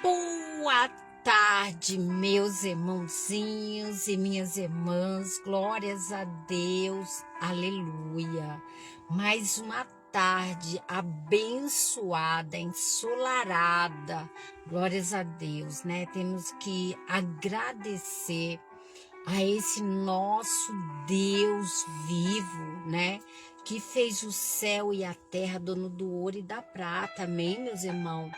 Boa tarde, meus irmãozinhos e minhas irmãs, glórias a Deus, aleluia. Mais uma tarde abençoada, ensolarada, glórias a Deus, né? Temos que agradecer a esse nosso Deus vivo, né? Que fez o céu e a terra, dono do ouro e da prata, amém, meus irmãos?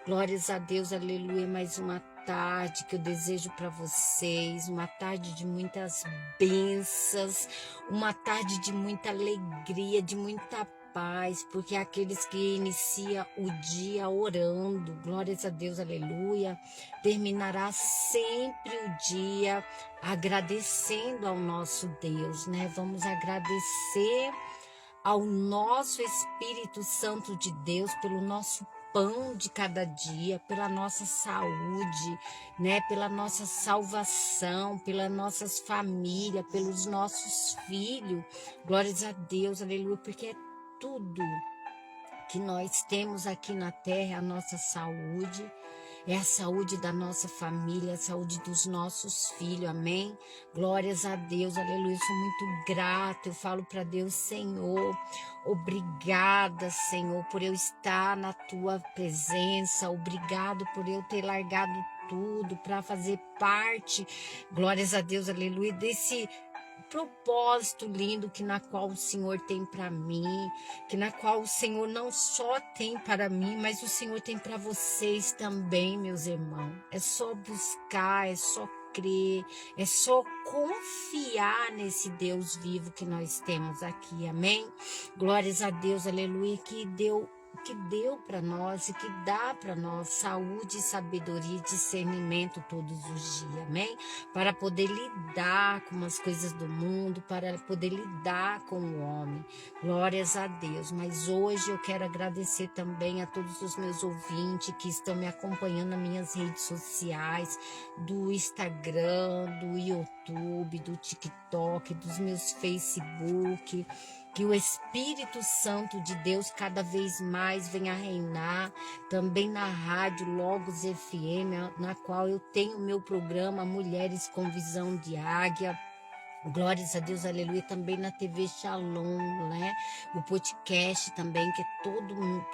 Glórias a Deus, aleluia. Mais uma tarde que eu desejo para vocês, uma tarde de muitas bênçãos, uma tarde de muita alegria, de muita paz, porque é aqueles que iniciam o dia orando, glórias a Deus, aleluia, terminará sempre o dia agradecendo ao nosso Deus, né? Vamos agradecer ao nosso Espírito Santo de Deus pelo nosso pão de cada dia, pela nossa saúde, né? Pela nossa salvação, pelas nossas famílias, pelos nossos filhos. Glórias a Deus, aleluia, porque é tudo que nós temos aqui na terra, a nossa saúde, é a saúde da nossa família, a saúde dos nossos filhos, amém? Glórias a Deus, aleluia, eu sou muito grata, eu falo para Deus, Senhor, obrigada, Senhor, por eu estar na Tua presença, obrigado por eu ter largado tudo para fazer parte, glórias a Deus, aleluia, desse propósito lindo que na qual o Senhor tem para mim, que na qual o Senhor não só tem para mim, mas o Senhor tem para vocês também, meus irmãos. É só buscar, é só crer, é só confiar nesse Deus vivo que nós temos aqui, amém? Glórias a Deus, aleluia, que deu para nós e que dá para nós saúde, sabedoria e discernimento todos os dias, amém? Para poder lidar com as coisas do mundo, para poder lidar com o homem. Glórias a Deus. Mas hoje eu quero agradecer também a todos os meus ouvintes que estão me acompanhando nas minhas redes sociais, do Instagram, do YouTube, do TikTok, dos meus Facebook. Que o Espírito Santo de Deus cada vez mais venha reinar, também na rádio Logos FM, na qual eu tenho meu programa Mulheres com Visão de Águia. Glórias a Deus, aleluia, também na TV Shalom, né? O podcast também, que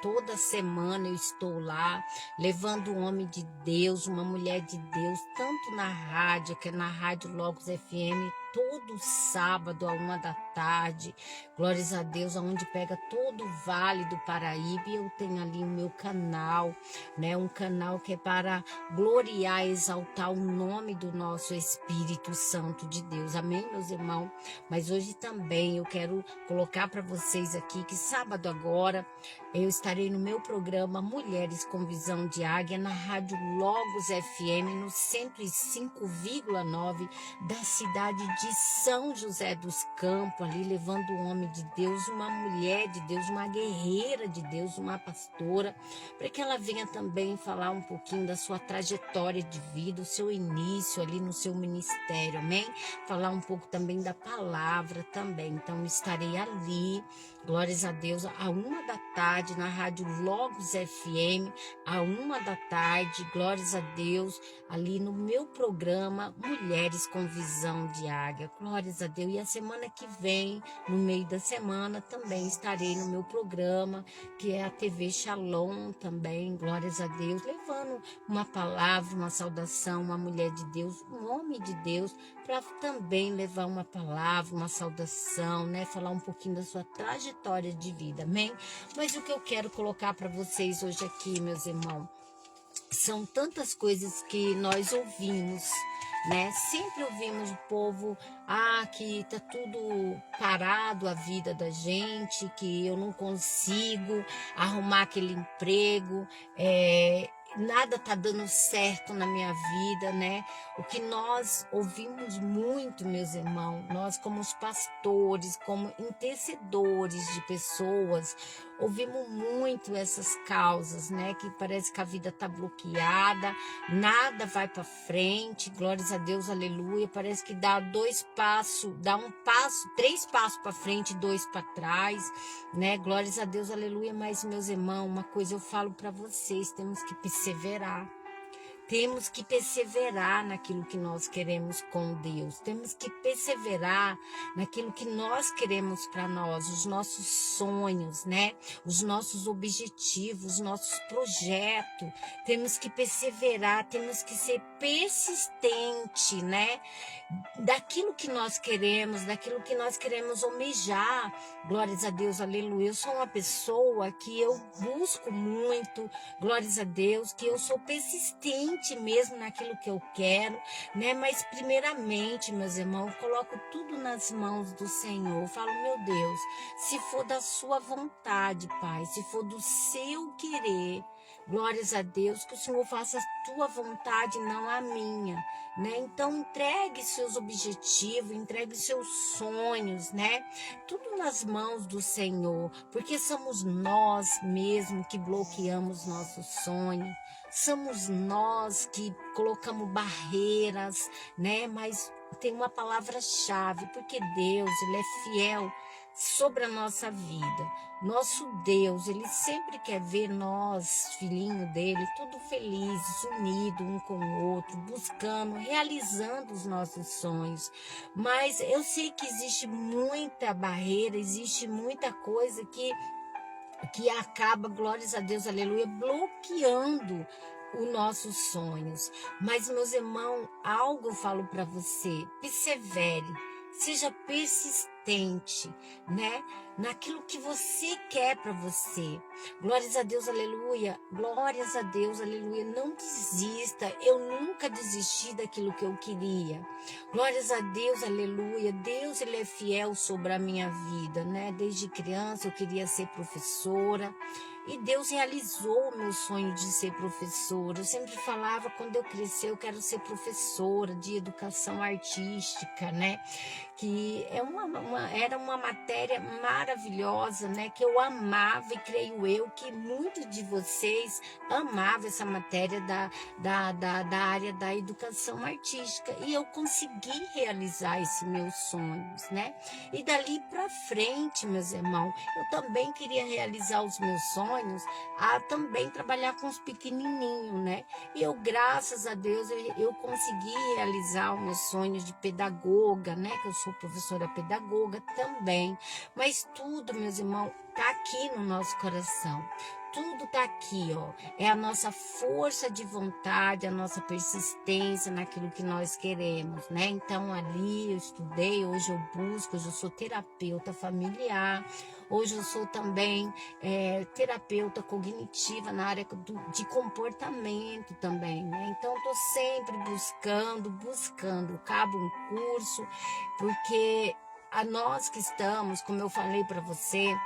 toda semana eu estou lá, levando um homem de Deus, uma mulher de Deus, tanto na rádio, que é na Rádio Logos FM, todo sábado, à 1 da tarde, glórias a Deus, aonde pega todo o Vale do Paraíba, e eu tenho ali o meu canal, né? Um canal que é para gloriar, exaltar o nome do nosso Espírito Santo de Deus, amém, meus irmãos? Mas hoje também eu quero colocar para vocês aqui que sábado agora eu estarei no meu programa Mulheres com Visão de Águia, na Rádio Logos FM, no 105,9 da cidade de São José dos Campos, ali levando um homem de Deus, uma mulher de Deus, uma guerreira de Deus, uma pastora, para que ela venha também falar um pouquinho da sua trajetória de vida, o seu início ali no seu ministério, amém? Falar um pouco também da palavra também. Então estarei ali, glórias a Deus, à 1 da tarde, na Rádio Logos FM, à 1 da tarde, glórias a Deus, ali no meu programa Mulheres com Visão de Águia, glórias a Deus. E a semana que vem, no meio da semana, também estarei no meu programa, que é a TV Shalom também, glórias a Deus, levando uma palavra, uma saudação, uma mulher de Deus, um homem de Deus, para também levar uma palavra, uma saudação, né? Falar um pouquinho da sua trajetória de vida, amém? Mas o que eu quero colocar para vocês hoje aqui, meus irmãos, são tantas coisas que nós ouvimos, né? Sempre ouvimos o povo, que tá tudo parado a vida da gente, que eu não consigo arrumar aquele emprego, nada tá dando certo na minha vida, né? O que nós ouvimos muito, meus irmãos, nós como os pastores, como intercedores de pessoas, ouvimos muito essas causas, né? Que parece que a vida tá bloqueada, nada vai para frente, glórias a Deus, aleluia. Parece que dá três passos para frente, dois para trás, né? Glórias a Deus, aleluia. Mas, meus irmãos, uma coisa eu falo para vocês, temos que perseverar. Temos que perseverar naquilo que nós queremos com Deus. Temos que perseverar naquilo que nós queremos para nós, os nossos sonhos, né? Os nossos objetivos, os nossos projetos. Temos que perseverar, temos que ser persistente, né? Daquilo que nós queremos almejar. Glórias a Deus, aleluia. Eu sou uma pessoa que eu busco muito, glórias a Deus, que eu sou persistente mesmo naquilo que eu quero, né? Mas primeiramente, meus irmãos, eu coloco tudo nas mãos do Senhor. Eu falo, meu Deus, se for da sua vontade, Pai, se for do seu querer, glórias a Deus, que o Senhor faça a tua vontade, não a minha, né? Então entregue seus objetivos, entregue seus sonhos, né? Tudo nas mãos do Senhor, porque somos nós mesmos que bloqueamos nossos sonhos. Somos nós que colocamos barreiras, né? Mas tem uma palavra-chave, porque Deus, Ele é fiel sobre a nossa vida. Nosso Deus, Ele sempre quer ver nós, filhinho dele, tudo felizes, unidos um com o outro, buscando, realizando os nossos sonhos. Mas eu sei que existe muita barreira, existe muita coisa que acaba, glórias a Deus, aleluia, bloqueando os nossos sonhos. Mas, meus irmãos, algo eu falo para você, persevere, seja persistente, né? Naquilo que você quer para você. Glórias a Deus, aleluia. Glórias a Deus, aleluia. Não desista. Eu nunca desisti daquilo que eu queria. Glórias a Deus, aleluia. Deus, Ele é fiel sobre a minha vida, né? Desde criança eu queria ser professora. E Deus realizou o meu sonho de ser professora. Eu sempre falava, quando eu crescer, eu quero ser professora de educação artística, né? Que era uma matéria maravilhosa, né? Que eu amava e creio eu que muitos de vocês amavam essa matéria da área da educação artística. E eu consegui realizar esses meus sonhos, né? E dali para frente, meus irmãos, eu também queria realizar os meus sonhos, a também trabalhar com os pequenininhos, né? E eu, graças a Deus, eu consegui realizar os meus sonhos de pedagoga, né? Que eu sou professora pedagoga também. Mas tudo, meus irmãos, tá aqui no nosso coração. Tudo tá aqui, ó. É a nossa força de vontade, a nossa persistência naquilo que nós queremos, né? Então, ali eu estudei, hoje eu busco, hoje eu sou terapeuta familiar, hoje eu sou também terapeuta cognitiva na área de comportamento também, né? Então, eu tô sempre buscando. Acabo um curso, porque a nós que estamos, como eu falei para você,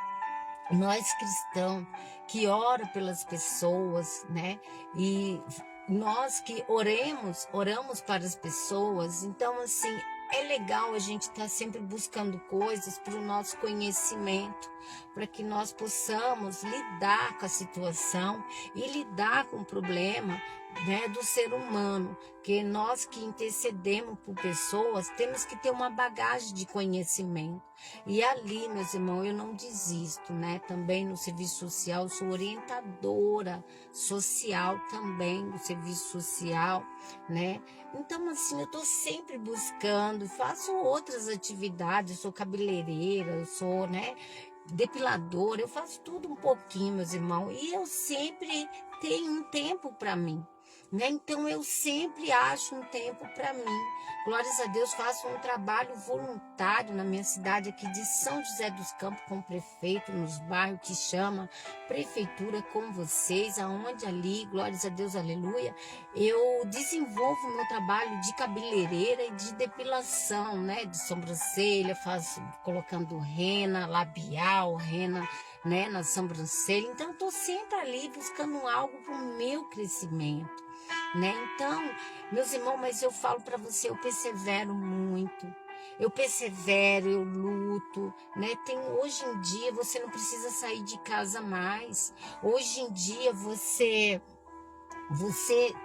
nós cristãos que ora pelas pessoas, né? E nós que oramos para as pessoas. Então, assim, é legal a gente estar sempre buscando coisas para o nosso conhecimento, para que nós possamos lidar com a situação e lidar com o problema, né, do ser humano, que nós que intercedemos por pessoas temos que ter uma bagagem de conhecimento. E ali, meus irmãos, eu não desisto, né? Também no serviço social, sou orientadora social também no serviço social, né? Então, assim, eu estou sempre buscando, faço outras atividades, sou cabeleireira, eu sou, né, depiladora, eu faço tudo um pouquinho, meus irmãos, e eu sempre tenho um tempo para mim, né? Então eu sempre acho um tempo para mim. Glórias a Deus, faço um trabalho voluntário na minha cidade aqui de São José dos Campos com o prefeito, nos bairros que chama Prefeitura com vocês, aonde ali, glórias a Deus, aleluia, eu desenvolvo meu trabalho de cabeleireira e de depilação, né? De sobrancelha, faço colocando rena labial, rena, né, na sobrancelha. Então, eu tô sempre ali buscando algo para o meu crescimento, né? Então, meus irmãos, mas eu falo para você, eu persevero muito. Eu persevero, eu luto, né? Hoje em dia você não precisa sair de casa mais. Hoje em dia você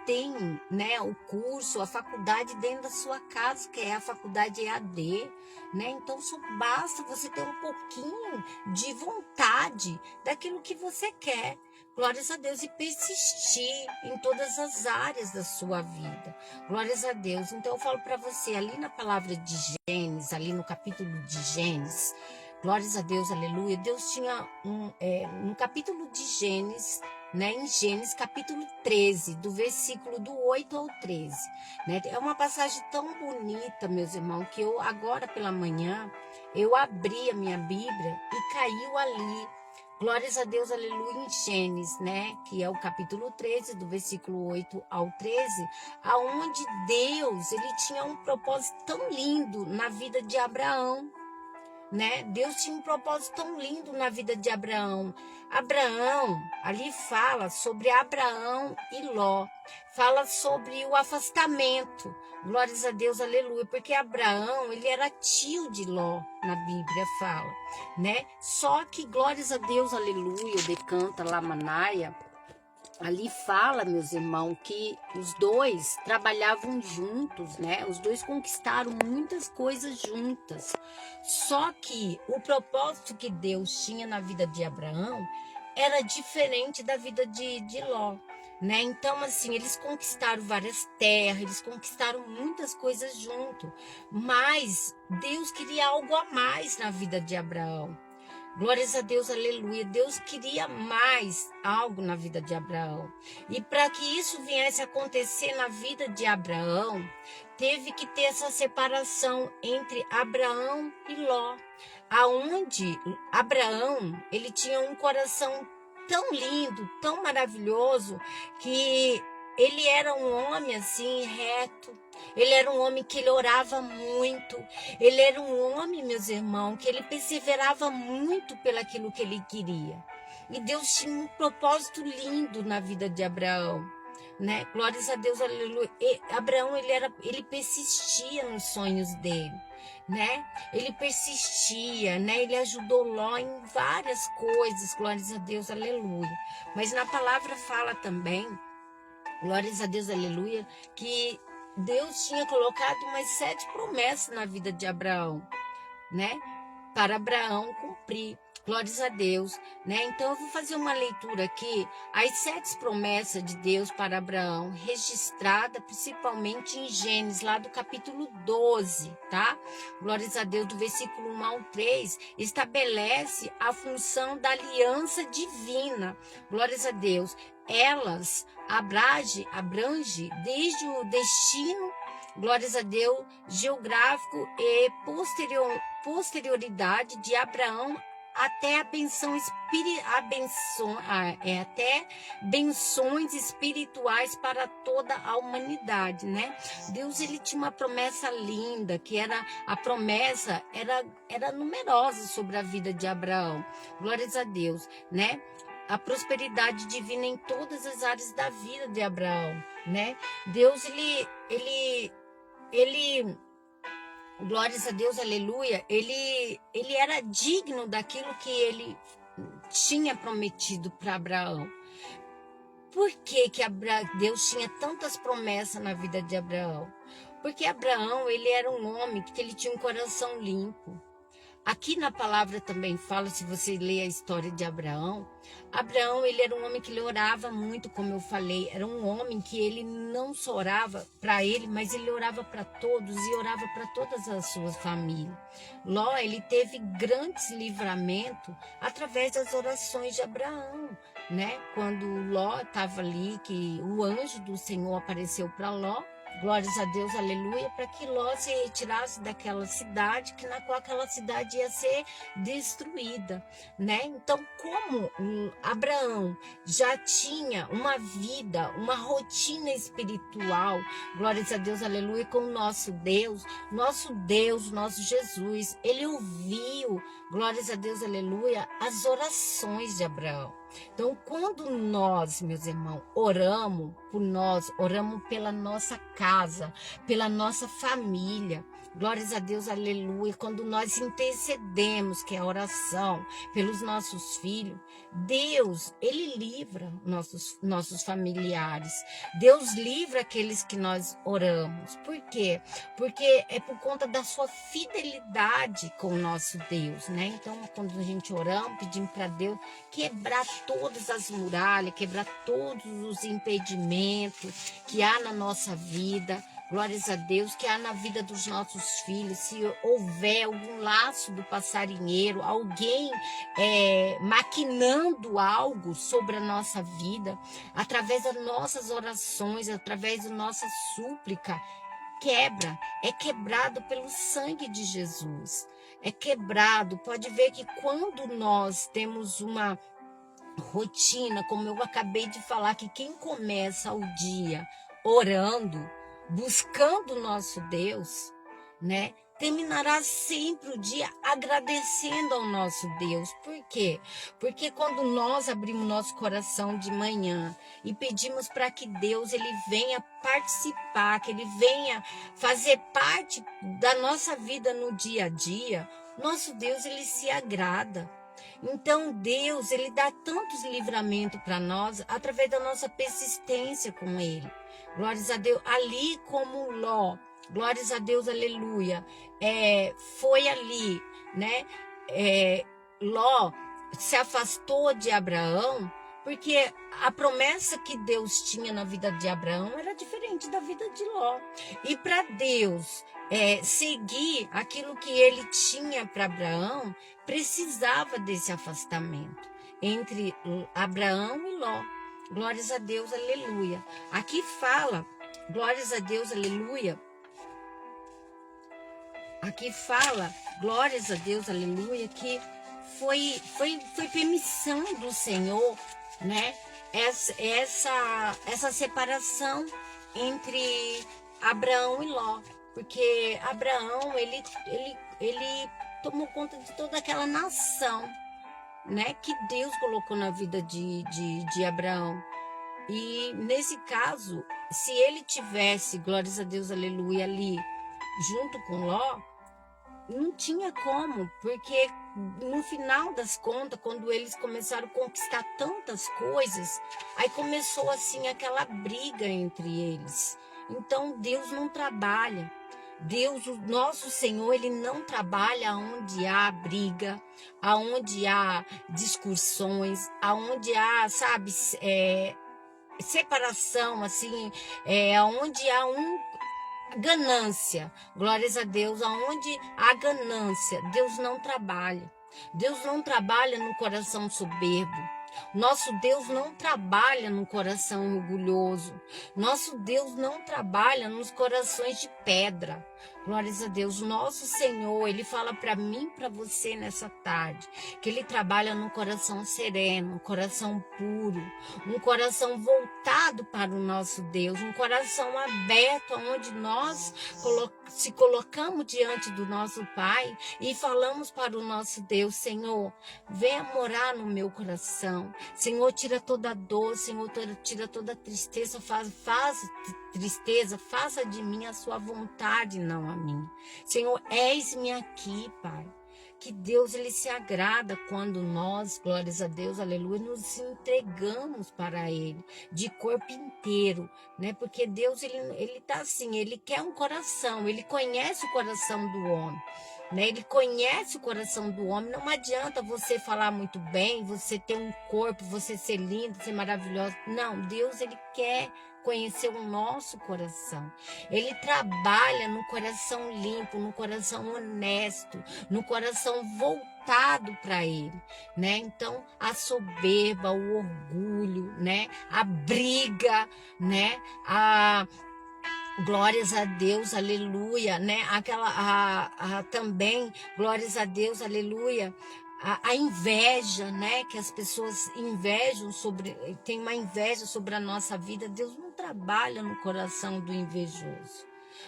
tem, né, o curso, a faculdade dentro da sua casa, que é a faculdade EAD, né? Então só basta você ter um pouquinho de vontade daquilo que você quer. glórias a Deus, e persistir em todas as áreas da sua vida. Glórias a Deus. Então eu falo para você, ali na palavra de Gênesis, ali no capítulo de Gênesis, glórias a Deus, aleluia, Deus tinha no capítulo de Gênesis, né, em Gênesis capítulo 13, do versículo do 8 ao 13, né, é uma passagem tão bonita, meus irmãos, que eu agora pela manhã, eu abri a minha Bíblia e caiu ali, glórias a Deus, aleluia, em Gênesis, né, que é o capítulo 13, do versículo 8 ao 13, aonde Deus, ele tinha um propósito tão lindo na vida de Abraão, né? Deus tinha um propósito tão lindo na vida de Abraão. Abraão, ali fala sobre Abraão e Ló, fala sobre o afastamento, glórias a Deus, aleluia, porque Abraão, ele era tio de Ló, na Bíblia fala, né? Só que, glórias a Deus, aleluia, o decanta lá Manaia, ali fala, meus irmãos, que os dois trabalhavam juntos, né? Os dois conquistaram muitas coisas juntas. Só que o propósito que Deus tinha na vida de Abraão era diferente da vida de Ló, né? Então, assim, eles conquistaram várias terras, eles conquistaram muitas coisas junto. Mas Deus queria algo a mais na vida de Abraão. Glórias a Deus, aleluia. Deus queria mais algo na vida de Abraão. E para que isso viesse a acontecer na vida de Abraão, teve que ter essa separação entre Abraão e Ló. Aonde Abraão, ele tinha um coração tão lindo, tão maravilhoso, que ele era um homem assim, reto. Ele era um homem que ele orava muito. Ele era um homem, meus irmãos, que ele perseverava muito pelaquilo que ele queria. E Deus tinha um propósito lindo na vida de Abraão, né? Glórias a Deus, aleluia. E Abraão, ele persistia nos sonhos dele, né? Ele persistia, né? Ele ajudou Ló em várias coisas, glórias a Deus, aleluia. Mas na palavra fala também, glórias a Deus, aleluia, que Deus tinha colocado umas 7 promessas na vida de Abraão, né? Para Abraão cumprir. Glórias a Deus, né? Então eu vou fazer uma leitura aqui, as 7 promessas de Deus para Abraão, registrada principalmente em Gênesis, lá do capítulo 12, tá? Glórias a Deus, do versículo 1 ao 3, estabelece a função da aliança divina. Glórias a Deus. Elas abrange desde o destino, glórias a Deus, geográfico e posterioridade de Abraão até até benções espirituais para toda a humanidade, né? Deus, ele tinha uma promessa linda, que era a promessa era numerosa sobre a vida de Abraão. Glórias a Deus, né? A prosperidade divina em todas as áreas da vida de Abraão, né? Deus, ele glórias a Deus, aleluia, ele era digno daquilo que ele tinha prometido para Abraão. Por que Deus tinha tantas promessas na vida de Abraão? Porque Abraão, ele era um homem que ele tinha um coração limpo. Aqui na palavra também fala, se você ler a história de Abraão, ele era um homem que ele orava muito, como eu falei, era um homem que ele não só orava para ele, mas ele orava para todos e orava para todas as suas famílias. Ló, ele teve grandes livramentos através das orações de Abraão, né? Quando Ló estava ali, que o anjo do Senhor apareceu para Ló, glórias a Deus, aleluia, para que Ló se retirasse daquela cidade, que na qual aquela cidade ia ser destruída, né? Então, como Abraão já tinha uma vida, uma rotina espiritual, glórias a Deus, aleluia, com o nosso Deus, nosso Jesus, ele ouviu, glórias a Deus, aleluia, as orações de Abraão. Então, quando nós, meus irmãos, oramos, por nós, oramos pela nossa casa, pela nossa família. Glórias a Deus, aleluia. Quando nós intercedemos, que é a oração, pelos nossos filhos, Deus, Ele livra nossos familiares. Deus livra aqueles que nós oramos. Por quê? Porque é por conta da sua fidelidade com o nosso Deus, né? Então, quando a gente oramos, pedimos para Deus quebrar todas as muralhas, quebrar todos os impedimentos que há na nossa vida. Glórias a Deus, que há na vida dos nossos filhos. Se houver algum laço do passarinheiro, alguém maquinando algo sobre a nossa vida, através das nossas orações, através da nossa súplica, é quebrado pelo sangue de Jesus. É quebrado. Pode ver que quando nós temos uma rotina, como eu acabei de falar, que quem começa o dia orando, buscando o nosso Deus, né? Terminará sempre o dia agradecendo ao nosso Deus. Por quê? Porque quando nós abrimos nosso coração de manhã e pedimos para que Deus ele venha participar, que ele venha fazer parte da nossa vida no dia a dia, nosso Deus ele se agrada. Então Deus ele dá tantos livramentos para nós através da nossa persistência com ele. Glórias a Deus, ali como Ló, glórias a Deus, aleluia, foi ali, né? Ló se afastou de Abraão, porque a promessa que Deus tinha na vida de Abraão era diferente da vida de Ló. E para Deus seguir aquilo que ele tinha para Abraão, precisava desse afastamento entre Abraão e Ló. Glórias a Deus, aleluia. Aqui fala, glórias a Deus, aleluia. Aqui fala, glórias a Deus, aleluia, que foi permissão do Senhor, né? Essa separação entre Abraão e Ló. Porque Abraão, ele tomou conta de toda aquela nação, né, que Deus colocou na vida de Abraão. E nesse caso, se ele tivesse, glórias a Deus, aleluia, ali junto com Ló, não tinha como, porque no final das contas, quando eles começaram a conquistar tantas coisas, aí começou assim aquela briga entre eles. Então Deus não trabalha. Deus, o nosso Senhor, ele não trabalha onde há briga, aonde há discussões, aonde há, sabe, separação, assim, aonde há ganância. Glórias a Deus, aonde há ganância, Deus não trabalha. Deus não trabalha no coração soberbo. Nosso Deus não trabalha no coração orgulhoso. Nosso Deus não trabalha nos corações de pedra. Glórias a Deus. Nosso Senhor, ele fala para mim e para você nessa tarde, que ele trabalha num coração sereno, um coração puro, um coração voltado para o nosso Deus, um coração aberto, onde nós se colocamos diante do nosso Pai e falamos para o nosso Deus: Senhor, venha morar no meu coração. Senhor, tira toda a dor, Senhor, tira toda a tristeza, faça de mim a sua vontade, não a minha. Senhor, eis-me aqui, Pai. Que Deus, ele se agrada quando nós, glórias a Deus, aleluia, nos entregamos para ele, de corpo inteiro, né? Porque Deus, ele tá assim, ele quer um coração, ele conhece o coração do homem, né? Ele conhece o coração do homem. Não adianta você falar muito bem, você ter um corpo, você ser lindo, ser maravilhoso. Não, Deus, ele quer conhecer o nosso coração. Ele trabalha no coração limpo, no coração honesto, no coração voltado para ele, né? Então, a soberba, o orgulho, né? A briga, né? Glórias a Deus, aleluia, né? Também, glórias a Deus, aleluia. A inveja, né? Que as pessoas tem uma inveja sobre a nossa vida. Deus não trabalha no coração do invejoso.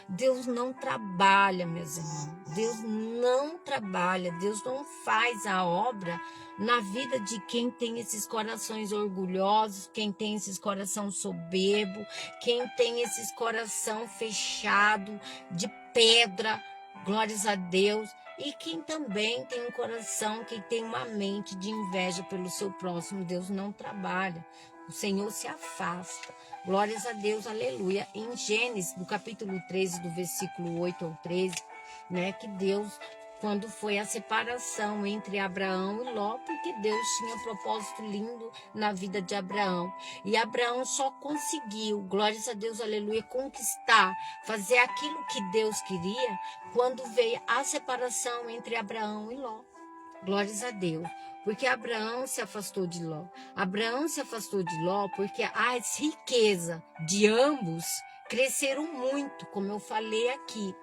Deus não trabalha, meus irmãos. Deus não trabalha. Deus não faz a obra na vida de quem tem esses corações orgulhosos, quem tem esses coração soberbo, quem tem esses coração fechado de pedra. Glórias a Deus. E quem também tem um coração, que tem uma mente de inveja pelo seu próximo, Deus não trabalha. O Senhor se afasta. Glórias a Deus, aleluia. Em Gênesis, no capítulo 13, do versículo 8 ao 13, né, que Deus, quando foi a separação entre Abraão e Ló, porque Deus tinha um propósito lindo na vida de Abraão. E Abraão só conseguiu, glórias a Deus, aleluia, conquistar, fazer aquilo que Deus queria, quando veio a separação entre Abraão e Ló. Glórias a Deus. Porque Abraão se afastou de Ló. Abraão se afastou de Ló porque as riquezas de ambos cresceram muito, como eu falei aqui.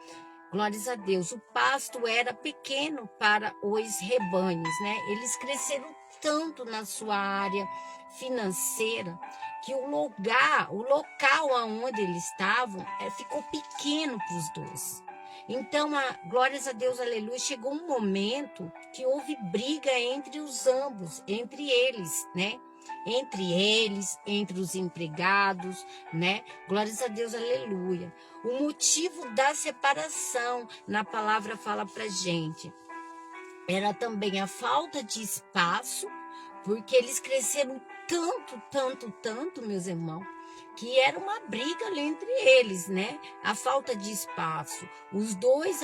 Glórias a Deus. O pasto era pequeno para os rebanhos, né? Eles cresceram tanto na sua área financeira que o local aonde eles estavam, ficou pequeno para os dois. Então, glórias a Deus, aleluia, chegou um momento que houve briga entre os ambos, entre eles, né? Entre eles, entre os empregados, né? Glórias a Deus, aleluia. O motivo da separação, na palavra fala pra gente, era também a falta de espaço, porque eles cresceram tanto, meus irmãos, que era uma briga ali entre eles, né? A falta de espaço. Os dois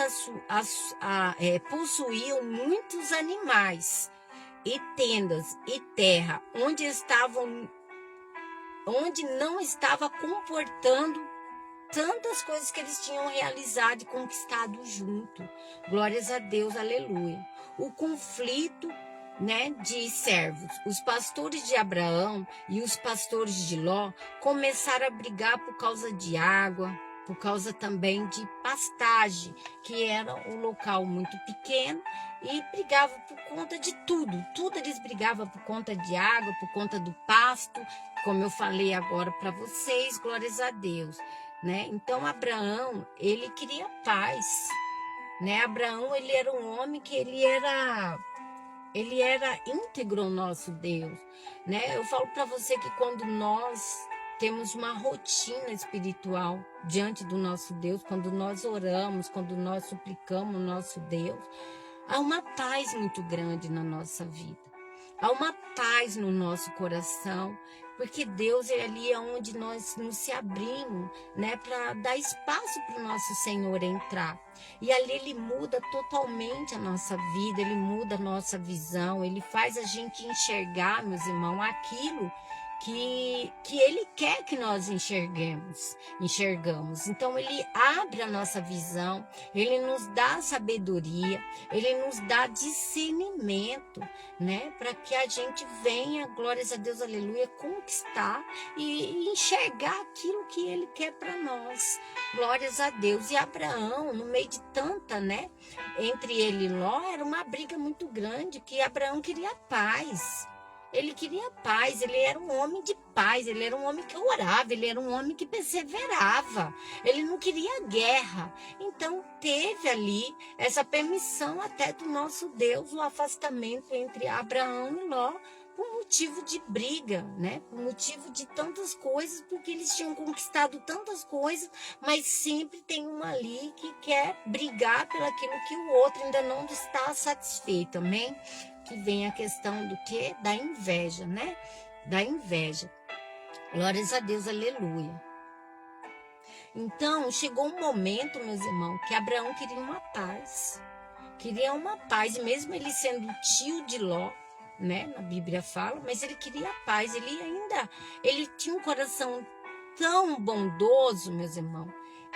possuíam muitos animais e tendas e terra, onde não estava comportando tantas coisas que eles tinham realizado e conquistado junto. Glórias a Deus, aleluia. O conflito, né, de servos. Os pastores de Abraão e os pastores de Ló começaram a brigar por causa de água, por causa também de pastagem, que era um local muito pequeno, e brigavam por conta de tudo. Tudo eles brigavam por conta de água, por conta do pasto, como eu falei agora para vocês, glórias a Deus, né? Então Abraão, ele queria paz, né? Abraão, ele era um homem que ele era íntegro, nosso Deus, né? Eu falo para você que quando nós temos uma rotina espiritual diante do nosso Deus, quando nós oramos, quando nós suplicamos o nosso Deus, há uma paz muito grande na nossa vida. Há uma paz no nosso coração, porque Deus é ali onde nós nos se abrimos, né, para dar espaço para o nosso Senhor entrar. E ali Ele muda totalmente a nossa vida, Ele muda a nossa visão, Ele faz a gente enxergar, meus irmãos, aquilo que Ele quer que nós enxergamos. Então Ele abre a nossa visão, Ele nos dá sabedoria, Ele nos dá discernimento, né? Para que a gente venha, glórias a Deus, aleluia, conquistar e enxergar aquilo que Ele quer para nós. Glórias a Deus. E Abraão, no meio de tanta, né? Entre ele e Ló, era uma briga muito grande, que Abraão queria paz. Ele queria paz, ele era um homem de paz, ele era um homem que orava, ele era um homem que perseverava, ele não queria guerra. Então teve ali essa permissão até do nosso Deus, o afastamento entre Abraão e Ló, por motivo de briga, né? Por motivo de tantas coisas, porque eles tinham conquistado tantas coisas, mas sempre tem uma ali que quer brigar pelo aquilo que o outro ainda não está satisfeito, amém? Que vem a questão do quê? Da inveja, né? Da inveja. Glórias a Deus, aleluia. Então, chegou um momento, meus irmãos, que Abraão queria uma paz. Queria uma paz, e mesmo ele sendo tio de Ló, né? Na Bíblia fala, mas ele queria paz. Ele tinha um coração tão bondoso, meus irmãos,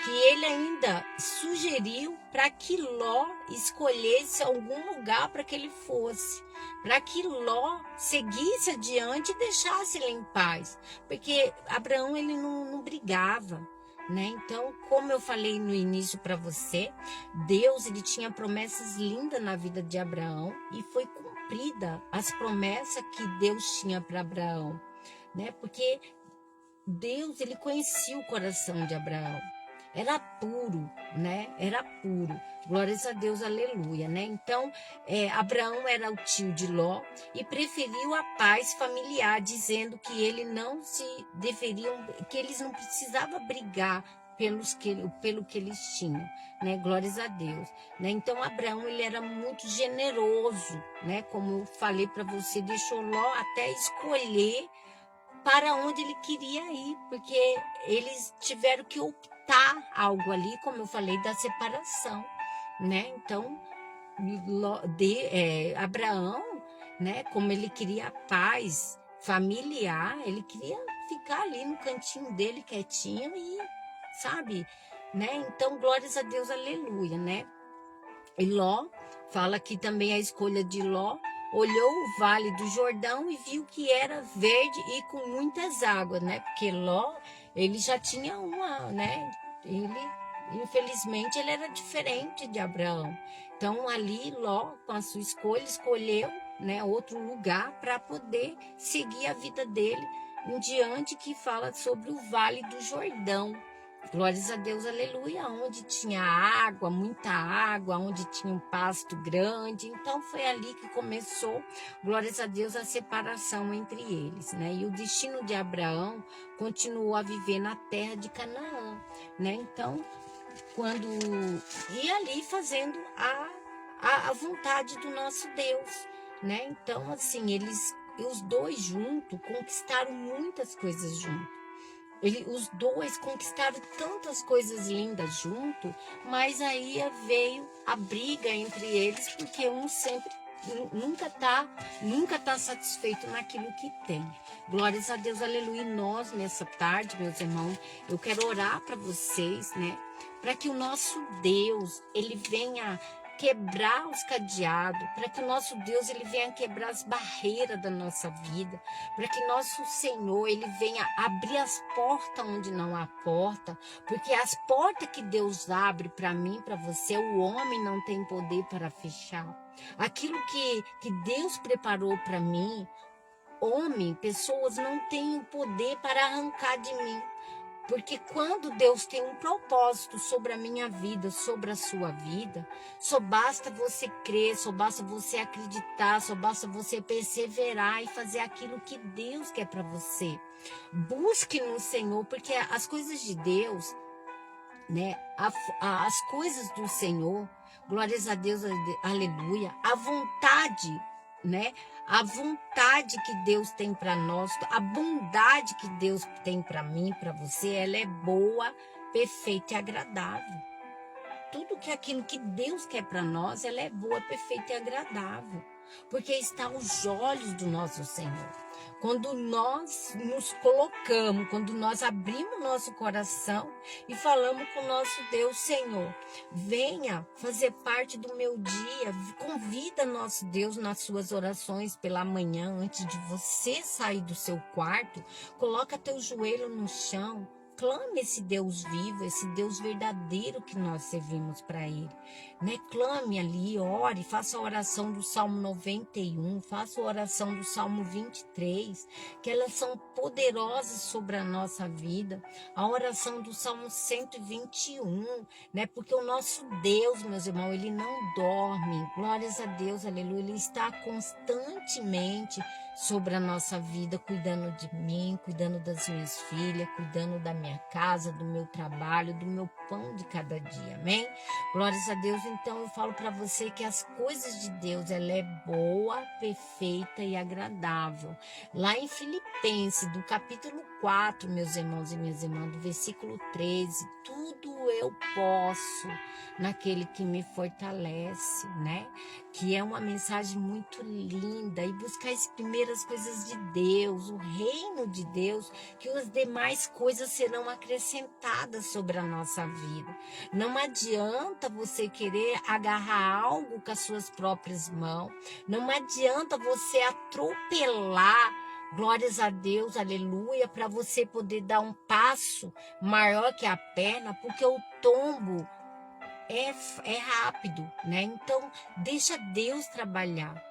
que ele ainda sugeriu para que Ló escolhesse algum lugar para que ele fosse, para que Ló seguisse adiante e deixasse ele em paz, porque Abraão ele não brigava, né? Então, como eu falei no início para você, Deus ele tinha promessas lindas na vida de Abraão e foi cumprida as promessas que Deus tinha para Abraão, né? Porque Deus ele conhecia o coração de Abraão. era puro, né? Era puro. Glórias a Deus, aleluia, né? Então, Abraão era o tio de Ló e preferiu a paz familiar, dizendo que ele não se deveriam, que eles não precisavam brigar pelo que eles tinham, né? Glórias a Deus, né? Então, Abraão, ele era muito generoso, né? Como eu falei para você, deixou Ló até escolher para onde ele queria ir, porque eles tiveram que optar algo ali, como eu falei, da separação, né? Então, Abraão, né? Como ele queria paz familiar, ele queria ficar ali no cantinho dele quietinho e, sabe, né? Então, glórias a Deus, aleluia, né? E Ló, fala aqui também a escolha de Ló, olhou o vale do Jordão e viu que era verde e com muitas águas, né? Porque Ló, ele já tinha uma, né? Infelizmente, ele era diferente de Abraão. Então, ali, Ló, com a sua escolha, escolheu, né, outro lugar para poder seguir a vida dele em diante, que fala sobre o vale do Jordão. Glórias a Deus, aleluia, onde tinha água, muita água, onde tinha um pasto grande. Então foi ali que começou, glórias a Deus, a separação entre eles, né? E o destino de Abraão continuou a viver na terra de Canaã, né? Então, e ali fazendo a vontade do nosso Deus, né? Então, assim, os dois juntos conquistaram muitas coisas juntos. Os dois conquistaram tantas coisas lindas junto, mas aí veio a briga entre eles, porque um sempre nunca tá satisfeito naquilo que tem. Glórias a Deus, aleluia. E nós, nessa tarde, meus irmãos, eu quero orar para vocês, né? Para que o nosso Deus, ele venha quebrar os cadeados, para que o nosso Deus, ele venha quebrar as barreiras da nossa vida, para que nosso Senhor, ele venha abrir as portas onde não há porta, porque as portas que Deus abre para mim, para você, o homem não tem poder para fechar. Aquilo que Deus preparou para mim, pessoas não têm o poder para arrancar de mim. Porque quando Deus tem um propósito sobre a minha vida, sobre a sua vida, só basta você crer, só basta você acreditar, só basta você perseverar e fazer aquilo que Deus quer para você. Busque no Senhor, porque as coisas de Deus, né? As coisas do Senhor, glórias a Deus, aleluia, a vontade, né? A vontade que Deus tem para nós, a bondade que Deus tem para mim, para você, ela é boa, perfeita e agradável. Tudo que aquilo que Deus quer para nós, ela é boa, perfeita e agradável, porque está aos olhos do nosso Senhor. Quando nós nos colocamos, quando nós abrimos nosso coração e falamos com o nosso Deus, Senhor, venha fazer parte do meu dia, convida nosso Deus nas suas orações pela manhã, antes de você sair do seu quarto, coloca teu joelho no chão, clame esse Deus vivo, esse Deus verdadeiro que nós servimos para Ele, né? Clame ali, ore, faça a oração do Salmo 91, faça a oração do Salmo 23, que elas são poderosas sobre a nossa vida. A oração do Salmo 121, né? Porque o nosso Deus, meus irmãos, Ele não dorme. Glórias a Deus, aleluia. Ele está constantemente sobre a nossa vida, cuidando de mim, cuidando das minhas filhas, cuidando da minha casa, do meu trabalho, do meu pão de cada dia, amém? Glórias a Deus. Então eu falo para você que as coisas de Deus, ela é boa, perfeita e agradável. Lá em Filipenses, do capítulo 4, meus irmãos e minhas irmãs, do versículo 13, tudo eu posso naquele que me fortalece, né? Que é uma mensagem muito linda. E buscar as primeiras coisas de Deus, o reino de Deus, que as demais coisas serão acrescentadas sobre a nossa vida. Não adianta você querer agarrar algo com as suas próprias mãos. Não adianta você atropelar, glórias a Deus, aleluia, para você poder dar um passo maior que a perna, porque o tombo é rápido, né? Então, deixa Deus trabalhar,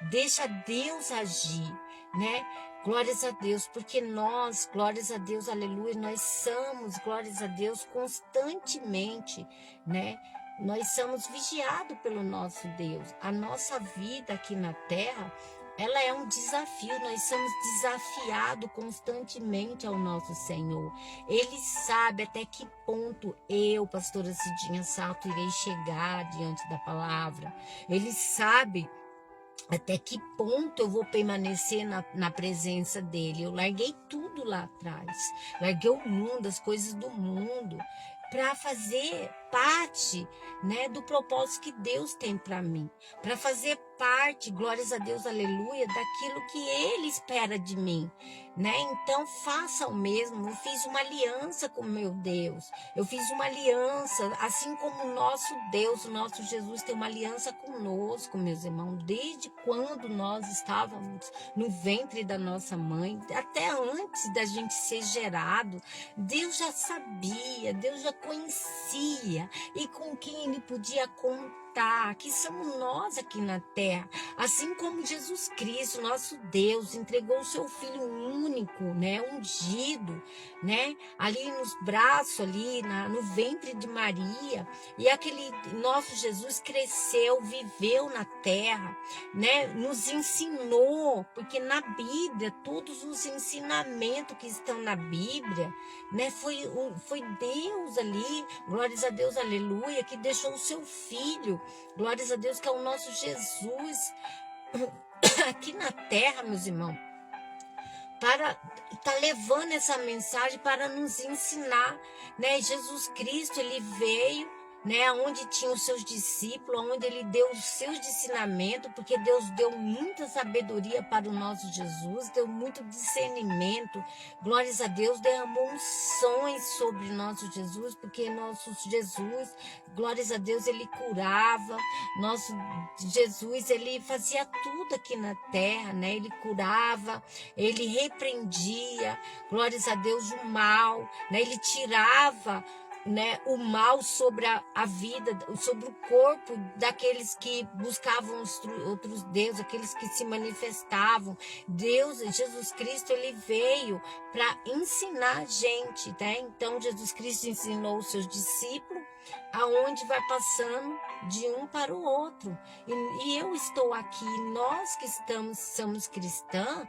deixa Deus agir, né? Glórias a Deus, porque nós, glórias a Deus, aleluia, nós somos, glórias a Deus, constantemente, né? Nós somos vigiados pelo nosso Deus. A nossa vida aqui na terra, ela é um desafio, nós somos desafiados constantemente ao nosso Senhor. Ele sabe até que ponto eu, pastora Cidinha Salto, irei chegar diante da palavra. Ele sabe até que ponto eu vou permanecer na presença dele. Eu larguei tudo lá atrás. Larguei o mundo, as coisas do mundo, para fazer parte, né, do propósito que Deus tem para mim. Para fazer parte, glórias a Deus, aleluia, daquilo que ele espera de mim, né? Então faça o mesmo. Eu fiz uma aliança com meu Deus. Eu fiz uma aliança, assim como o nosso Deus, o nosso Jesus tem uma aliança conosco, meus irmãos, desde quando nós estávamos no ventre da nossa mãe, até antes da gente ser gerado. Deus já sabia, Deus já conhecia e com quem ele podia contar, que somos nós aqui na terra. Assim como Jesus Cristo, nosso Deus, entregou o seu Filho único, né, ungido, né, ali nos braços, ali no ventre de Maria, e aquele nosso Jesus cresceu, viveu na terra, né, nos ensinou, porque na Bíblia, todos os ensinamentos que estão na Bíblia, né, foi Deus ali, glórias a Deus, aleluia, que deixou o seu Filho, glórias a Deus, que é o nosso Jesus, aqui na terra, meus irmãos, para tá levando essa mensagem para nos ensinar, né? Jesus Cristo, ele veio, né, onde tinha os seus discípulos, onde ele deu os seus ensinamentos, porque Deus deu muita sabedoria para o nosso Jesus, deu muito discernimento, glórias a Deus, derramou unções sobre nosso Jesus, porque nosso Jesus, glórias a Deus, ele curava, nosso Jesus, ele fazia tudo aqui na terra, né? Ele curava, ele repreendia, glórias a Deus, o mal, né? Ele tirava, né, o mal sobre a vida, sobre o corpo daqueles que buscavam outros deuses, aqueles que se manifestavam. Deus, Jesus Cristo, ele veio para ensinar a gente, né? Então Jesus Cristo ensinou os seus discípulos, aonde vai passando de um para o outro. E eu estou aqui, nós que somos cristãos,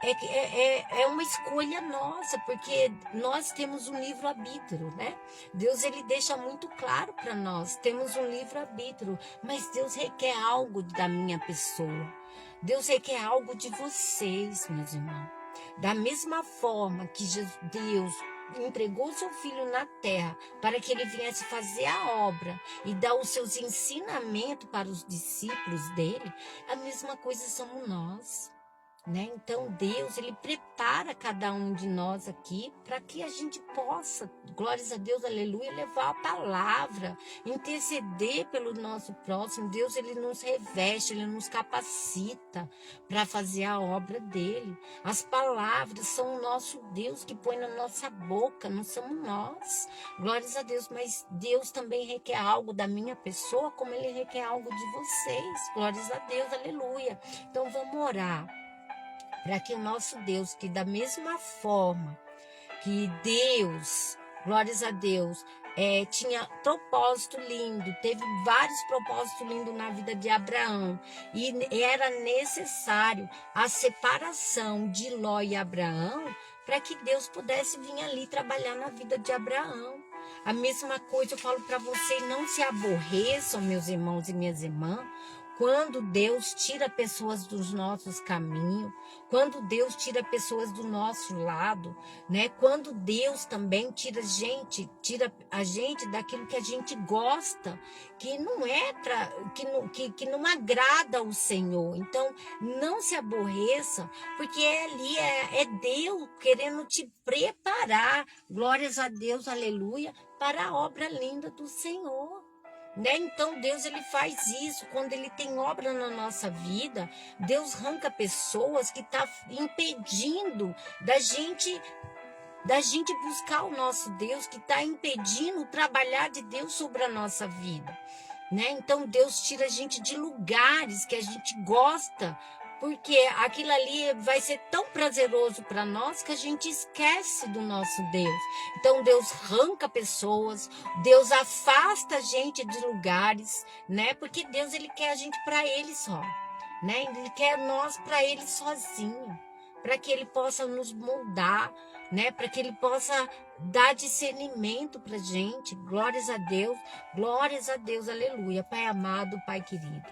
é uma escolha nossa, porque nós temos um livre-arbítrio, né? Deus, ele deixa muito claro para nós, temos um livre-arbítrio, mas Deus requer algo da minha pessoa. Deus requer algo de vocês, meus irmãos. Da mesma forma que Deus entregou seu Filho na terra para que ele viesse fazer a obra e dar os seus ensinamentos para os discípulos dele, a mesma coisa somos nós. Né? Então Deus, ele prepara cada um de nós aqui para que a gente possa, glórias a Deus, aleluia, levar a palavra, interceder pelo nosso próximo. Deus, ele nos reveste, ele nos capacita para fazer a obra dele. As palavras são o nosso Deus que põe na nossa boca, não somos nós, glórias a Deus, mas Deus também requer algo da minha pessoa, como ele requer algo de vocês, glórias a Deus, aleluia. Então vamos orar para que o nosso Deus, que da mesma forma que Deus, glórias a Deus, tinha propósito lindo, teve vários propósitos lindos na vida de Abraão, e era necessário a separação de Ló e Abraão para que Deus pudesse vir ali trabalhar na vida de Abraão. A mesma coisa eu falo para vocês, não se aborreçam, meus irmãos e minhas irmãs, quando Deus tira pessoas dos nossos caminhos, quando Deus tira pessoas do nosso lado, né? Quando Deus também tira a gente daquilo que a gente gosta, que não é que não agrada ao Senhor. Então, não se aborreça, porque ali é Deus querendo te preparar, glórias a Deus, aleluia, para a obra linda do Senhor. Né? Então Deus, ele faz isso quando ele tem obra na nossa vida. Deus arranca pessoas que estão impedindo da gente buscar o nosso Deus, que está impedindo o trabalhar de Deus sobre a nossa vida, né? Então Deus tira a gente de lugares que a gente gosta porque aquilo ali vai ser tão prazeroso para nós que a gente esquece do nosso Deus. Então Deus arranca pessoas, Deus afasta a gente de lugares, né? Porque Deus, ele quer a gente para ele só, né? Ele quer nós para ele sozinho, para que ele possa nos moldar, né? Para que ele possa dar discernimento para gente. Glórias a Deus, aleluia. Pai amado, Pai querido.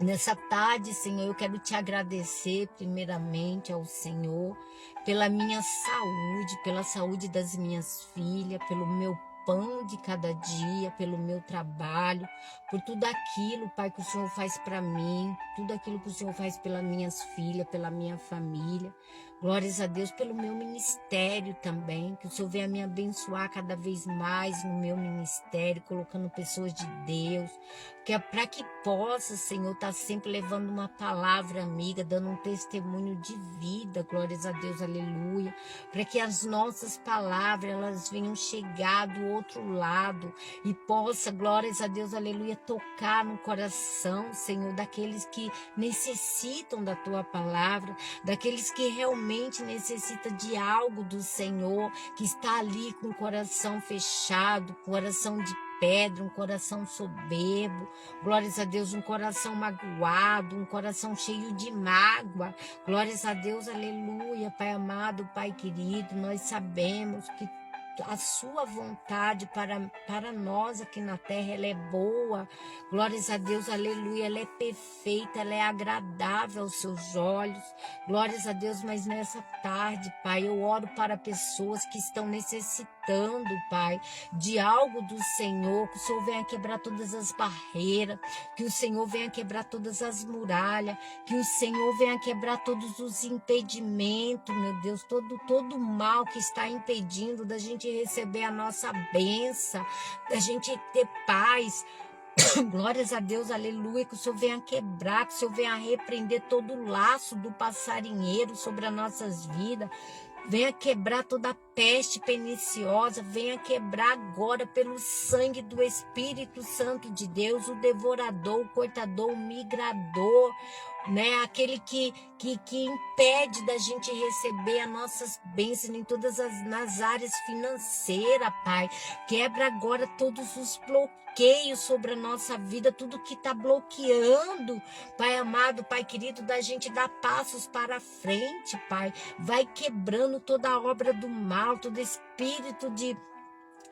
Nessa tarde, Senhor, eu quero te agradecer primeiramente ao Senhor pela minha saúde, pela saúde das minhas filhas, pelo meu pão de cada dia, pelo meu trabalho, por tudo aquilo, Pai, que o Senhor faz para mim, tudo aquilo que o Senhor faz pelas minhas filhas, pela minha família. Glórias a Deus pelo meu ministério também, que o Senhor venha me abençoar cada vez mais no meu ministério, colocando pessoas de Deus, que é para que possa, Senhor, estar sempre levando uma palavra amiga, dando um testemunho de vida, glórias a Deus, aleluia, para que as nossas palavras, elas venham chegar do outro lado e possa, glórias a Deus, aleluia, tocar no coração, Senhor, daqueles que necessitam da Tua palavra, daqueles que realmente necessita de algo do Senhor, que está ali com o coração fechado, coração de pedra, um coração soberbo, glórias a Deus, um coração magoado, um coração cheio de mágoa, glórias a Deus, aleluia, Pai amado, Pai querido, nós sabemos que a sua vontade para nós aqui na terra, ela é boa, glórias a Deus, aleluia, ela é perfeita, ela é agradável aos seus olhos, glórias a Deus, mas nessa tarde, Pai, eu oro para pessoas que estão necessitando, Pai, de algo do Senhor, que o Senhor venha quebrar todas as barreiras, que o Senhor venha quebrar todas as muralhas, que o Senhor venha quebrar todos os impedimentos, meu Deus, todo mal que está impedindo da gente receber a nossa bênção, da gente ter paz. Glórias a Deus, aleluia, que o Senhor venha quebrar, que o Senhor venha repreender todo o laço do passarinheiro sobre as nossas vidas. Venha quebrar toda a peste perniciosa, venha quebrar agora pelo sangue do Espírito Santo de Deus, o devorador, o cortador, o migrador, né? Aquele que impede da gente receber as nossas bênçãos em nas áreas financeiras, Pai. Quebra agora todos os bloqueios sobre a nossa vida, tudo que está bloqueando, Pai amado, Pai querido, da gente dar passos para frente, Pai. Vai quebrando toda a obra do mal, todo espírito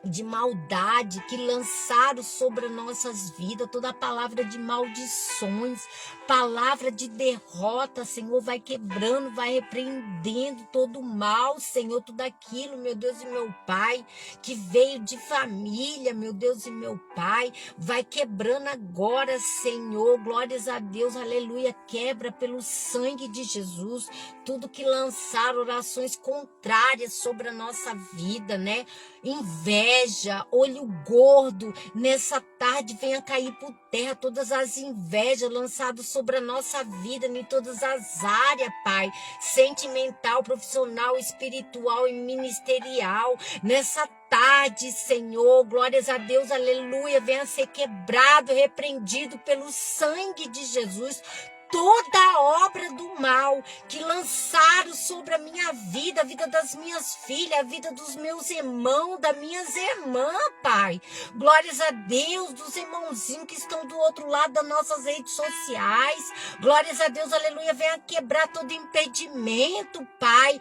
de maldade que lançaram sobre as nossas vidas, toda a palavra de maldições, palavra de derrota, Senhor, vai quebrando, vai repreendendo todo o mal, Senhor, tudo aquilo, meu Deus e meu Pai, que veio de família, meu Deus e meu Pai, vai quebrando agora, Senhor, glórias a Deus, aleluia, quebra pelo sangue de Jesus, tudo que lançaram orações contrárias sobre a nossa vida, né? Inveja, olho gordo, nessa tarde venha cair por terra todas as invejas lançadas sobre a nossa vida, em todas as áreas, Pai, sentimental, profissional, espiritual e ministerial, nessa tarde, Senhor, glórias a Deus, aleluia, venha ser quebrado, repreendido pelo sangue de Jesus, toda a obra do mal que lançaram sobre a minha vida, a vida das minhas filhas, a vida dos meus irmãos, das minhas irmãs, Pai. Glórias a Deus, dos irmãozinhos que estão do outro lado das nossas redes sociais. Glórias a Deus, aleluia, venha quebrar todo impedimento, Pai.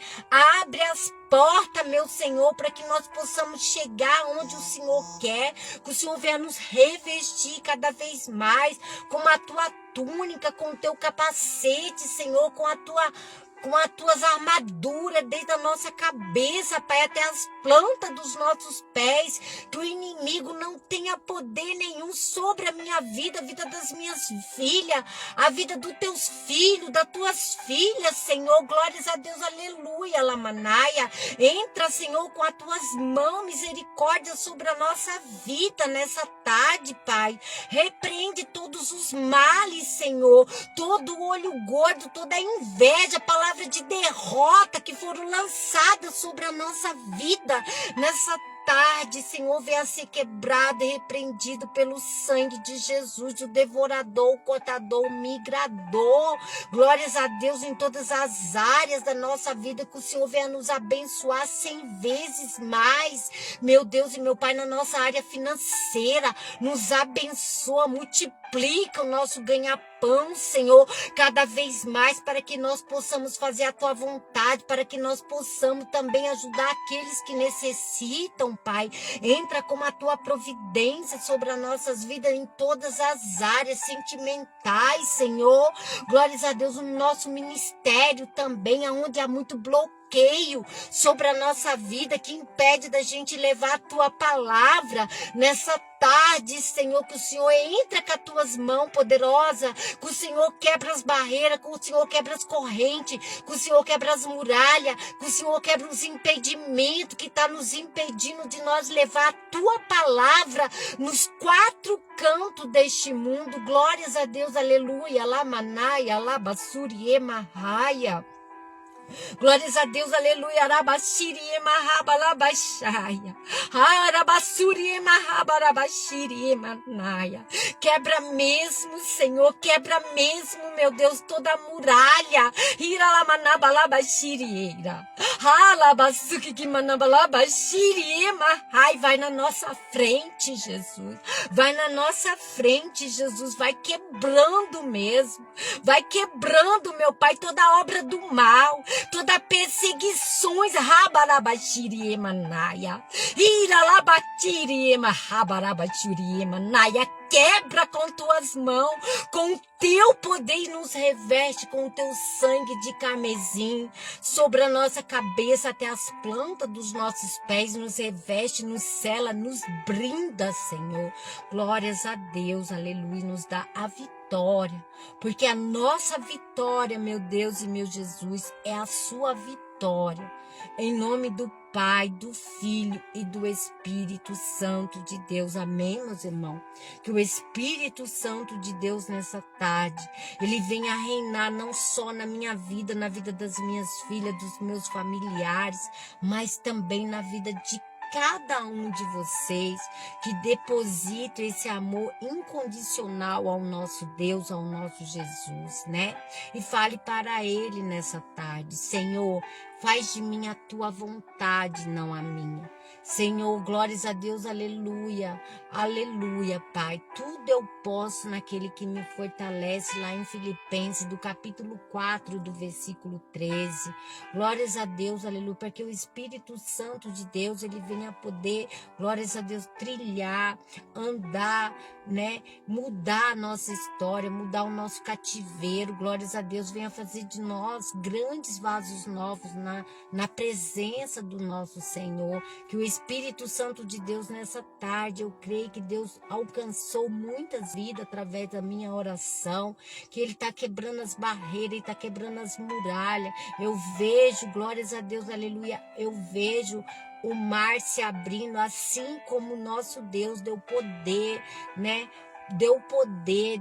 Abre as portas, meu Senhor, para que nós possamos chegar onde o Senhor quer, que o Senhor venha nos revestir cada vez mais com a tua túnica, com o teu capacete, Senhor, com as tuas armaduras desde a nossa cabeça, Pai, até as plantas dos nossos pés, que o inimigo não tenha poder nenhum sobre a minha vida, a vida das minhas filhas, a vida dos teus filhos, das tuas filhas, Senhor, glórias a Deus, aleluia, Lamanaia, entra, Senhor, com as tuas mãos, misericórdia sobre a nossa vida nessa tarde, Pai, repreende todos os males, Senhor, todo o olho gordo, toda a inveja, palavra de derrota que foram lançadas sobre a nossa vida nessa tarde, Senhor, venha ser quebrado e repreendido pelo sangue de Jesus, o devorador, o cortador, o migrador. Glórias a Deus em todas as áreas da nossa vida, que o Senhor venha nos abençoar 100 vezes mais. Meu Deus e meu Pai, na nossa área financeira, nos abençoa, multiplica o nosso ganha-pão, Senhor, cada vez mais, para que nós possamos fazer a Tua vontade, para que nós possamos também ajudar aqueles que necessitam, Pai. Entra com a Tua providência sobre as nossas vidas em todas as áreas sentimentais, Senhor. Glórias a Deus, no nosso ministério também, onde há muito bloqueio sobre a nossa vida, que impede da gente levar a Tua palavra nessa tarde, Senhor, que o Senhor entra com as Tuas mãos poderosas, que o Senhor quebra as barreiras, que o Senhor quebra as correntes, que o Senhor quebra as muralhas, que o Senhor quebra os impedimentos que está nos impedindo de nós levar a Tua palavra nos 4 cantos deste mundo. Glórias a Deus, aleluia, Lamanaia, Labassuri, Emahaya. Glórias a Deus, aleluia. Arabashiri emahabalabaxaia. Arabasuri emahabarabashiri emanaya. Quebra mesmo, Senhor, quebra mesmo, meu Deus, toda a muralha. Iralamanabalabashiriera. Alabasuki kimanabalabashiri emahai. Vai na nossa frente, Jesus. Vai na nossa frente, Jesus. Vai quebrando mesmo. Vai quebrando, meu Pai, toda obra do mal. Toda perseguições, rabarabashiriemanaya, iralabashiriema, rabarabashiriemanaya, quebra com tuas mãos, com o teu poder e nos reveste com o teu sangue de carmesim, sobre a nossa cabeça até as plantas dos nossos pés, nos reveste, nos sela, nos brinda, Senhor. Glórias a Deus, aleluia, nos dá a vitória, porque a nossa vitória, meu Deus e meu Jesus, é a sua vitória. Em nome do Pai, do Filho e do Espírito Santo de Deus. Amém, meus irmãos? Que o Espírito Santo de Deus nessa tarde, ele venha reinar não só na minha vida, na vida das minhas filhas, dos meus familiares, mas também na vida de cada um de vocês, que deposita esse amor incondicional ao nosso Deus, ao nosso Jesus, né? E fale para ele nessa tarde: Senhor, faz de mim a tua vontade, não a minha. Senhor, glórias a Deus, aleluia, aleluia, Pai. Tudo eu posso naquele que me fortalece, lá em Filipenses, do capítulo 4, do versículo 13. Glórias a Deus, aleluia, para que o Espírito Santo de Deus, ele venha poder, glórias a Deus, trilhar, andar, né, mudar a nossa história, mudar o nosso cativeiro. Glórias a Deus, venha fazer de nós grandes vasos novos na presença do nosso Senhor. Que o Espírito Santo de Deus nessa tarde, eu creio que Deus alcançou muitas vidas através da minha oração, que ele está quebrando as barreiras, ele está quebrando as muralhas. Eu vejo, glórias a Deus, aleluia, eu vejo o mar se abrindo, assim como o nosso Deus deu poder, né? Deu poder,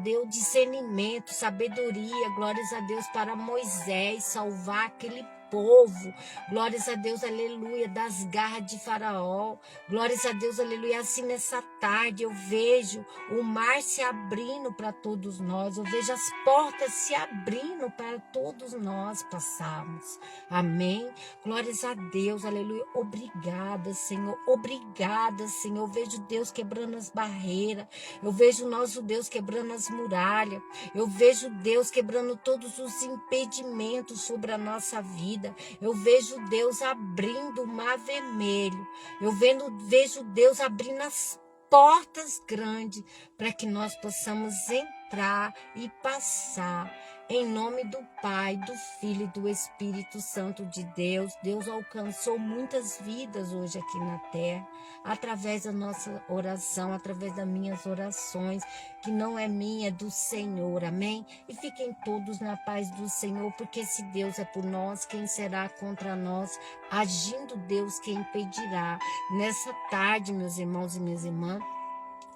deu discernimento, sabedoria, glórias a Deus, para Moisés salvar aquele povo, glórias a Deus, aleluia, das garras de Faraó. Glórias a Deus, aleluia. Assim nessa tarde eu vejo o mar se abrindo para todos nós, eu vejo as portas se abrindo para todos nós passarmos. Amém? Glórias a Deus, aleluia. Obrigada, Senhor, obrigada, Senhor. Eu vejo Deus quebrando as barreiras, eu vejo o nosso Deus quebrando as muralhas, eu vejo Deus quebrando todos os impedimentos sobre a nossa vida. Eu vejo Deus abrindo o mar vermelho. Eu vejo Deus abrindo as portas grandes para que nós possamos entrar e passar. Em nome do Pai, do Filho e do Espírito Santo de Deus. Deus alcançou muitas vidas hoje aqui na terra, através da nossa oração, através das minhas orações, que não é minha, é do Senhor. Amém? E fiquem todos na paz do Senhor, porque se Deus é por nós, quem será contra nós? Agindo Deus, quem impedirá? Nessa tarde, meus irmãos e minhas irmãs,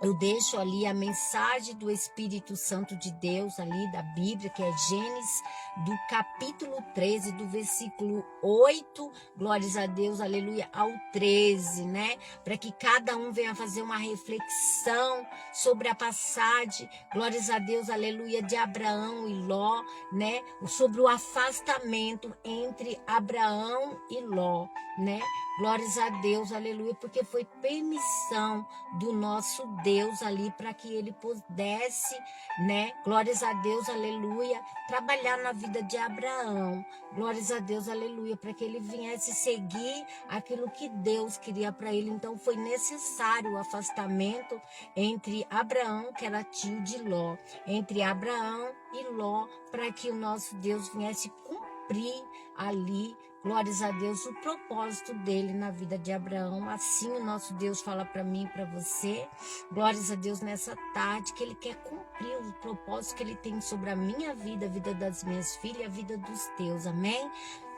eu deixo ali a mensagem do Espírito Santo de Deus ali da Bíblia, que é Gênesis, do capítulo 13, do versículo 8, glórias a Deus, aleluia, ao 13, né? Para que cada um venha fazer uma reflexão sobre a passagem, glórias a Deus, aleluia, de Abraão e Ló, né? Sobre o afastamento entre Abraão e Ló, né? Glórias a Deus, aleluia, porque foi permissão do nosso Deus ali para que ele pudesse, né? Glórias a Deus, aleluia, trabalhar na vida de Abraão. Glórias a Deus, aleluia, para que ele viesse seguir aquilo que Deus queria para ele. Então foi necessário o afastamento entre Abraão, que era tio de Ló, entre Abraão e Ló, para que o nosso Deus viesse cumprir ali, glórias a Deus, o propósito dele na vida de Abraão. Assim o nosso Deus fala para mim e para você, glórias a Deus, nessa tarde, que ele quer cumprir o propósito que ele tem sobre a minha vida, a vida das minhas filhas, a vida dos teus, amém?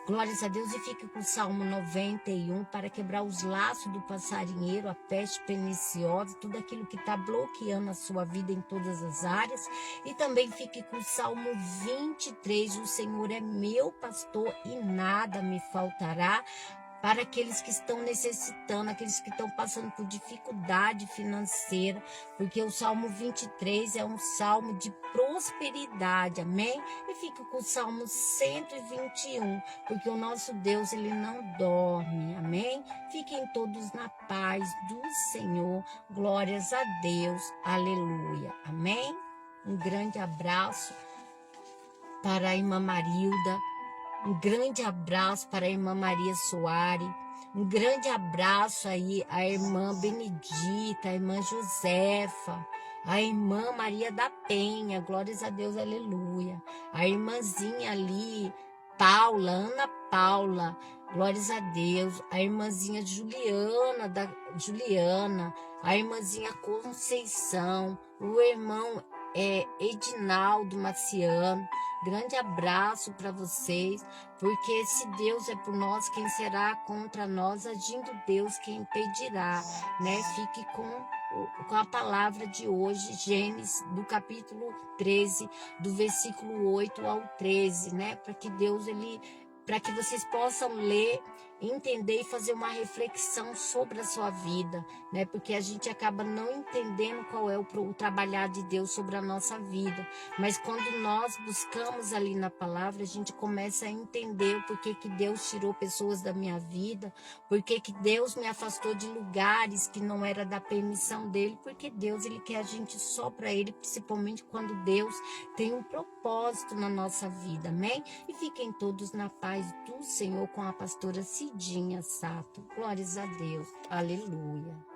Glórias a Deus, e fique com o Salmo 91 para quebrar os laços do passarinheiro, a peste perniciosa, tudo aquilo que está bloqueando a sua vida em todas as áreas. E também fique com o Salmo 23, o Senhor é meu pastor e nada me faltará. Para aqueles que estão necessitando, aqueles que estão passando por dificuldade financeira, porque o Salmo 23 é um salmo de prosperidade, amém? E fica com o Salmo 121, porque o nosso Deus, ele não dorme, amém? Fiquem todos na paz do Senhor, glórias a Deus, aleluia, amém? Um grande abraço para a irmã Marilda. Um grande abraço para a irmã Maria Soares. Um grande abraço aí à irmã Benedita, a irmã Josefa, a irmã Maria da Penha, glórias a Deus, aleluia. A irmãzinha ali, Paula, Ana Paula, glórias a Deus. A irmãzinha Juliana, a irmãzinha Conceição, o irmão Edinaldo Maciano. Grande abraço para vocês, porque se Deus é por nós, quem será contra nós? Agindo Deus, quem impedirá, né? Fique com a palavra de hoje, Gênesis, do capítulo 13, do versículo 8 ao 13, né? Para que Deus, para que vocês possam ler, entender e fazer uma reflexão sobre a sua vida, né? Porque a gente acaba não entendendo qual é o trabalhar de Deus sobre a nossa vida. Mas quando nós buscamos ali na palavra, a gente começa a entender o porquê que Deus tirou pessoas da minha vida, porquê que Deus me afastou de lugares que não era da permissão dele, porque Deus, ele quer a gente só para ele, principalmente quando Deus tem um propósito na nossa vida, amém? E fiquem todos na paz do Senhor com a pastora Cidinha Sato. Glórias a Deus. Aleluia.